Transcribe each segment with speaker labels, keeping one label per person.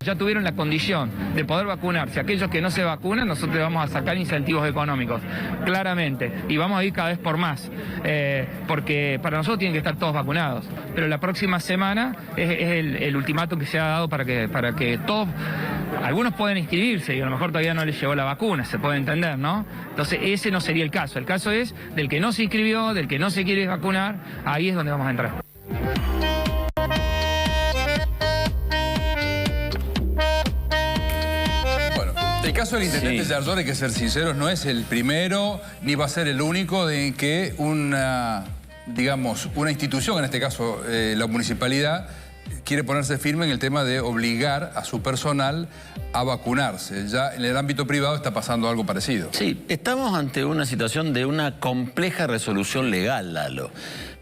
Speaker 1: ya tuvieron la condición de poder vacunarse. Aquellos que no se vacunan, nosotros les vamos a sacar incentivos económicos, claramente, y vamos a ir cada vez por más, porque para nosotros tienen que estar todos vacunados. Pero la próxima semana es el ultimátum que se ha dado para que todos, algunos pueden inscribirse y a lo mejor todavía no les llegó la vacuna, se puede entender, ¿no? Entonces ese no sería el caso. El caso es del que no se inscribió, del que no se quiere vacunar, ahí es donde vamos a entrar.
Speaker 2: El caso del intendente Yardor, hay que ser sinceros, no es el primero ni va a ser el único de que una institución, en este caso la municipalidad, quiere ponerse firme en el tema de obligar a su personal a vacunarse. Ya en el ámbito privado está pasando algo parecido.
Speaker 3: Sí, estamos ante una situación de una compleja resolución legal, Lalo.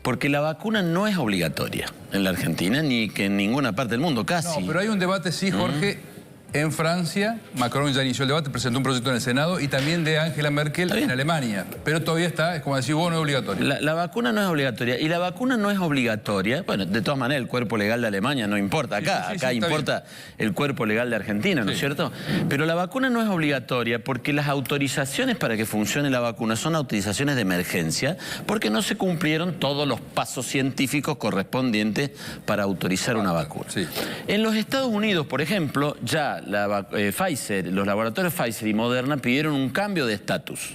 Speaker 3: Porque la vacuna no es obligatoria en la Argentina ni que en ninguna parte del mundo, casi.
Speaker 2: No, pero hay un debate, sí, Jorge. En Francia, Macron ya inició el debate, presentó un proyecto en el Senado y también de Angela Merkel en Alemania. Pero todavía está, es como decir, no es obligatorio.
Speaker 3: La vacuna no es obligatoria. Y la vacuna no es obligatoria. Bueno, de todas maneras, el cuerpo legal de Alemania no importa acá. Acá importa el cuerpo legal de Argentina, ¿no es cierto? Pero la vacuna no es obligatoria porque las autorizaciones para que funcione la vacuna son autorizaciones de emergencia porque no se cumplieron todos los pasos científicos correspondientes para autorizar una vacuna. Sí. En los Estados Unidos, por ejemplo, ya Pfizer, los laboratorios Pfizer y Moderna pidieron un cambio de estatus.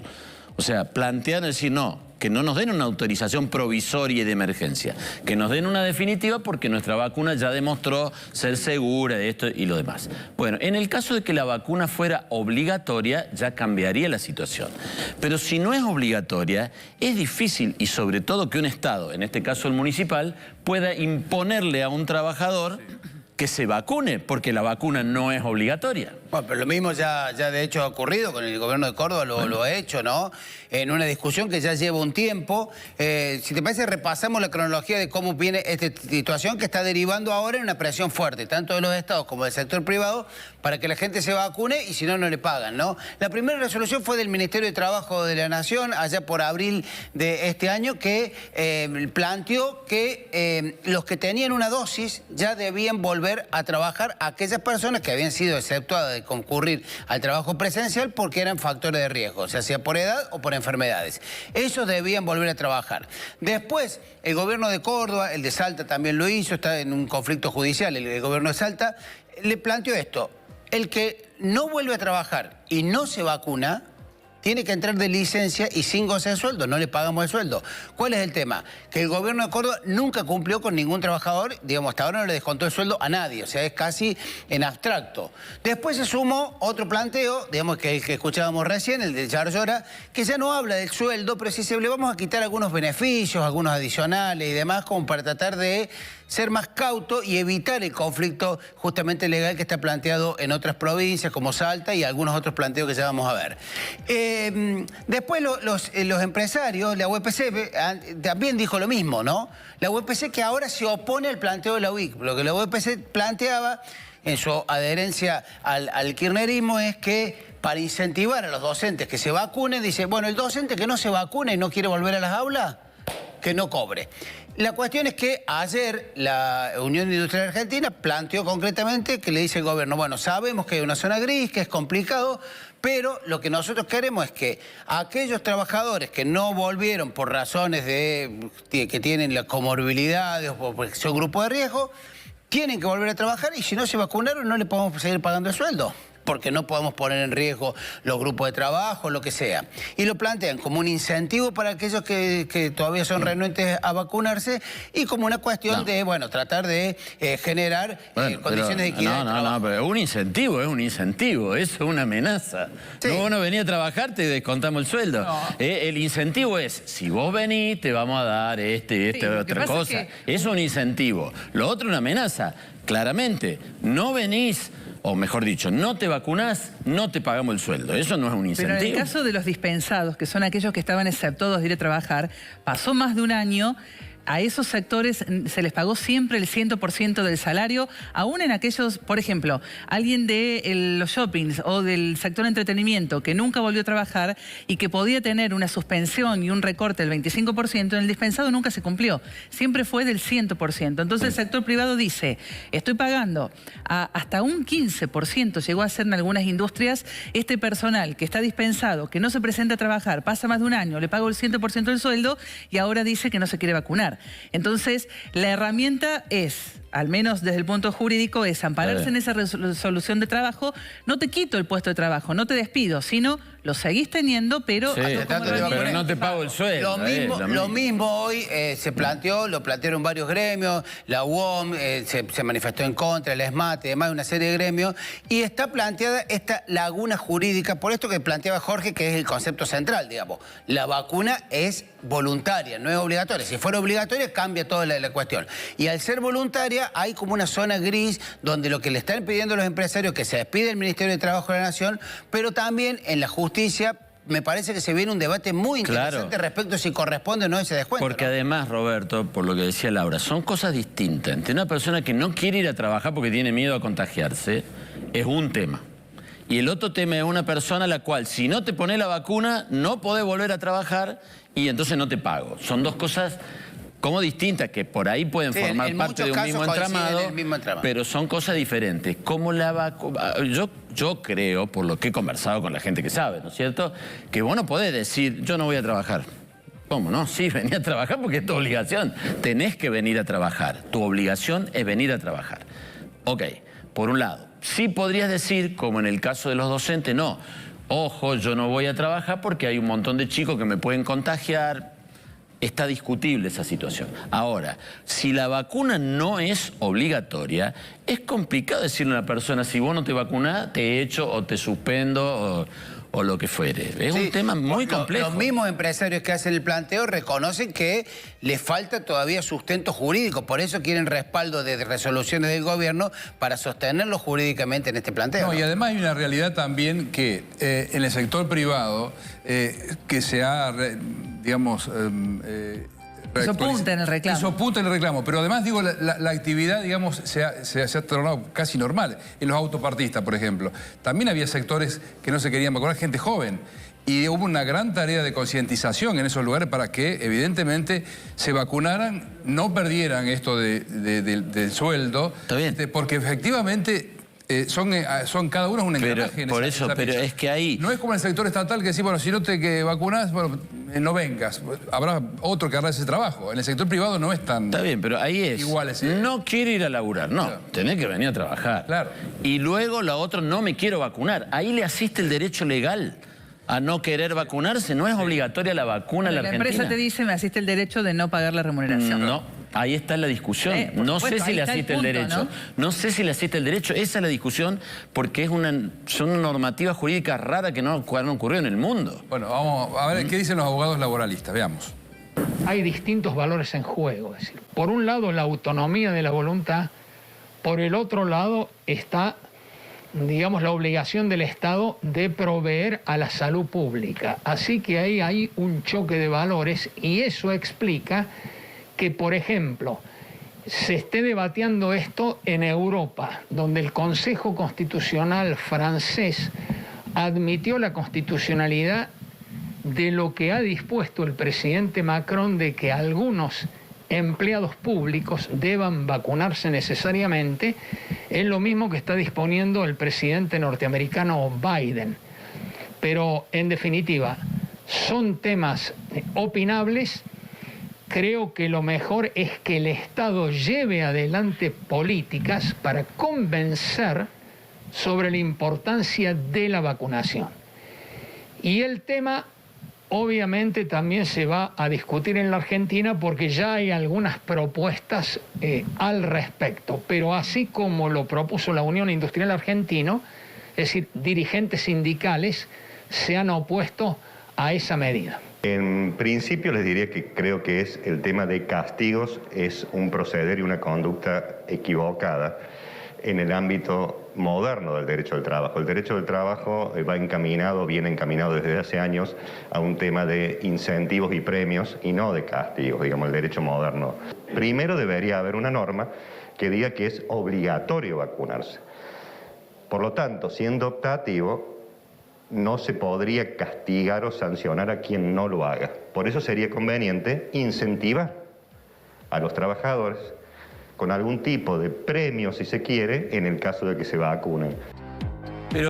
Speaker 3: O sea, plantearon decir, no, que no nos den una autorización provisoria y de emergencia, que nos den una definitiva porque nuestra vacuna ya demostró ser segura de esto y lo demás. Bueno, en el caso de que la vacuna fuera obligatoria, ya cambiaría la situación. Pero si no es obligatoria, es difícil, y sobre todo que un Estado, en este caso el municipal, pueda imponerle a un trabajador que se vacune, porque la vacuna no es obligatoria.
Speaker 4: Bueno, pero lo mismo ya de hecho ha ocurrido con el gobierno de Córdoba, lo ha hecho, ¿no? En una discusión que ya lleva un tiempo. Si te parece, repasamos la cronología de cómo viene esta situación que está derivando ahora en una presión fuerte, tanto de los estados como del sector privado, para que la gente se vacune y si no, no le pagan, ¿no? La primera resolución fue del Ministerio de Trabajo de la Nación, allá por abril de este año, que planteó que los que tenían una dosis ya debían volver a trabajar a aquellas personas que habían sido exceptuadas de concurrir al trabajo presencial porque eran factores de riesgo, ya sea por edad o por enfermedades. Esos debían volver a trabajar. Después, el gobierno de Córdoba, el de Salta también lo hizo, está en un conflicto judicial, el gobierno de Salta, le planteó esto: el que no vuelve a trabajar y no se vacuna, tiene que entrar de licencia y sin goce de sueldo, no le pagamos el sueldo. ¿Cuál es el tema? Que el gobierno de Córdoba nunca cumplió con ningún trabajador, digamos, hasta ahora no le descontó el sueldo a nadie, o sea, es casi en abstracto. Después se sumó otro planteo, digamos, que el que escuchábamos recién, el de Yarlora, que ya no habla del sueldo, pero sí se le vamos a quitar algunos beneficios, algunos adicionales y demás, como para tratar de ser más cauto y evitar el conflicto justamente legal que está planteado en otras provincias como Salta y algunos otros planteos que ya vamos a ver. Después los empresarios, la UPC también dijo lo mismo, ¿no? La UPC que ahora se opone al planteo de la UIC. Lo que la UPC planteaba en su adherencia al kirchnerismo es que para incentivar a los docentes que se vacunen, dice, bueno, el docente que no se vacune y no quiere volver a las aulas, que no cobre. La cuestión es que ayer la Unión Industrial Argentina planteó concretamente que le dice el gobierno, bueno, sabemos que hay una zona gris, que es complicado, pero lo que nosotros queremos es que aquellos trabajadores que no volvieron por razones que tienen las comorbilidades o porque son grupos de riesgo, tienen que volver a trabajar y si no se vacunaron no le podemos seguir pagando el sueldo, porque no podemos poner en riesgo los grupos de trabajo, lo que sea. Y lo plantean como un incentivo para aquellos que todavía son renuentes a vacunarse y como una cuestión de, bueno, tratar de generar condiciones de equidad de trabajo.
Speaker 3: No, pero es un incentivo, eso es una amenaza.
Speaker 4: Sí.
Speaker 3: No, vos no venís a trabajar, te descontamos el sueldo. No. El incentivo es, si vos venís, te vamos a dar otra cosa. Es un incentivo. Lo otro es una amenaza. Claramente, no venís, o mejor dicho, no te vacunás, no te pagamos el sueldo. Eso no es un incentivo.
Speaker 5: Pero en el caso de los dispensados, que son aquellos que estaban exceptuados de ir a trabajar, pasó más de un año a esos sectores se les pagó siempre el 100% del salario, aún en aquellos, por ejemplo, alguien de los shoppings o del sector entretenimiento que nunca volvió a trabajar y que podía tener una suspensión y un recorte del 25%, en el dispensado nunca se cumplió. Siempre fue del 100%. Entonces el sector privado dice, estoy pagando hasta un 15%, llegó a ser en algunas industrias, este personal que está dispensado, que no se presenta a trabajar, pasa más de un año, le pago el 100% del sueldo y ahora dice que no se quiere vacunar. Entonces, la herramienta es, al menos desde el punto jurídico, es ampararse en esa resolución de trabajo. No te quito el puesto de trabajo, no te despido, sino lo seguís teniendo, pero...
Speaker 3: Sí, pero no te pago el sueldo.
Speaker 4: Lo mismo hoy se planteó, lo plantearon varios gremios, la UOM se manifestó en contra, el ESMAT, además de una serie de gremios, y está planteada esta laguna jurídica, por esto que planteaba Jorge, que es el concepto central, digamos. La vacuna es voluntaria, no es obligatoria. Si fuera obligatoria, cambia toda la cuestión. Y al ser voluntaria, hay como una zona gris donde lo que le están pidiendo los empresarios es que se despide el Ministerio de Trabajo de la Nación, pero también en la justicia me parece que se viene un debate muy interesante respecto a si corresponde o no ese descuento.
Speaker 3: Porque además, Roberto, por lo que decía Laura, son cosas distintas. Entre una persona que no quiere ir a trabajar porque tiene miedo a contagiarse, es un tema. Y el otro tema es una persona a la cual, si no te pones la vacuna, no podés volver a trabajar y entonces no te pago. Son dos cosas como distintas, que por ahí pueden formar parte de un mismo entramado, pero son cosas diferentes. Como la vacuna... Yo creo, por lo que he conversado con la gente que sabe, ¿no es cierto?, que vos no podés decir, yo no voy a trabajar. ¿Cómo no? Sí, vení a trabajar porque es tu obligación. Tenés que venir a trabajar. Tu obligación es venir a trabajar. Ok, por un lado. Sí podrías decir, como en el caso de los docentes, no, ojo, yo no voy a trabajar porque hay un montón de chicos que me pueden contagiar. Está discutible esa situación. Ahora, si la vacuna no es obligatoria, es complicado decirle a una persona, si vos no te vacunás, te echo o te suspendo o lo que fuere. Es un tema muy complejo.
Speaker 4: Los mismos empresarios que hacen el planteo reconocen que les falta todavía sustento jurídico, por eso quieren respaldo de resoluciones del gobierno para sostenerlo jurídicamente en este planteo.
Speaker 2: No, y además hay una realidad también que en el sector privado que se ha, digamos...
Speaker 5: Eso apunta en el reclamo.
Speaker 2: Eso apunta en el reclamo, pero además, digo, la actividad, digamos, se ha tornado casi normal. En los autopartistas, por ejemplo. También había sectores que no se querían vacunar, gente joven. Y hubo una gran tarea de concientización en esos lugares para que, evidentemente, se vacunaran, no perdieran esto del sueldo.
Speaker 3: Está bien.
Speaker 2: Porque efectivamente... son cada uno es un engranaje.
Speaker 3: Por eso, pero es que ahí...
Speaker 2: No es como en el sector estatal que decís, bueno, si no te vacunas, bueno, no vengas. Habrá otro que hará ese trabajo. En el sector privado no es tan...
Speaker 3: Está bien, pero ahí es...
Speaker 2: Igual
Speaker 3: no quiero ir a laburar, no. Claro. Tenés que venir a trabajar.
Speaker 2: Claro.
Speaker 3: Y luego la otra, no me quiero vacunar. Ahí le asiste el derecho legal a no querer vacunarse. No es obligatoria la vacuna en la Argentina.
Speaker 5: La empresa te dice, me asiste el derecho de no pagar la remuneración.
Speaker 3: No. Ahí está la discusión. No sé si le asiste el derecho. No sé si le asiste el derecho. Esa es la discusión porque son normativas jurídicas raras que no han ocurrido en el mundo.
Speaker 2: Bueno, vamos a ver qué dicen los abogados laboralistas. Veamos.
Speaker 6: Hay distintos valores en juego. Es decir, por un lado, la autonomía de la voluntad. Por el otro lado está, digamos, la obligación del Estado de proveer a la salud pública. Así que ahí hay un choque de valores y eso explica que, por ejemplo, se esté debatiendo esto en Europa, donde el Consejo Constitucional francés admitió la constitucionalidad de lo que ha dispuesto el presidente Macron de que algunos empleados públicos deban vacunarse necesariamente, es lo mismo que está disponiendo el presidente norteamericano Biden. Pero, en definitiva, son temas opinables. Creo que lo mejor es que el Estado lleve adelante políticas para convencer sobre la importancia de la vacunación. Y el tema, obviamente, también se va a discutir en la Argentina porque ya hay algunas propuestas al respecto. Pero así como lo propuso la Unión Industrial Argentina, es decir, dirigentes sindicales se han opuesto a esa medida.
Speaker 7: En principio les diría que creo que es el tema de castigos, es un proceder y una conducta equivocada en el ámbito moderno del derecho del trabajo. El derecho del trabajo viene encaminado desde hace años a un tema de incentivos y premios y no de castigos, digamos, el derecho moderno. Primero debería haber una norma que diga que es obligatorio vacunarse. Por lo tanto, siendo optativo, no se podría castigar o sancionar a quien no lo haga. Por eso sería conveniente incentivar a los trabajadores con algún tipo de premio, si se quiere, en el caso de que se vacunen.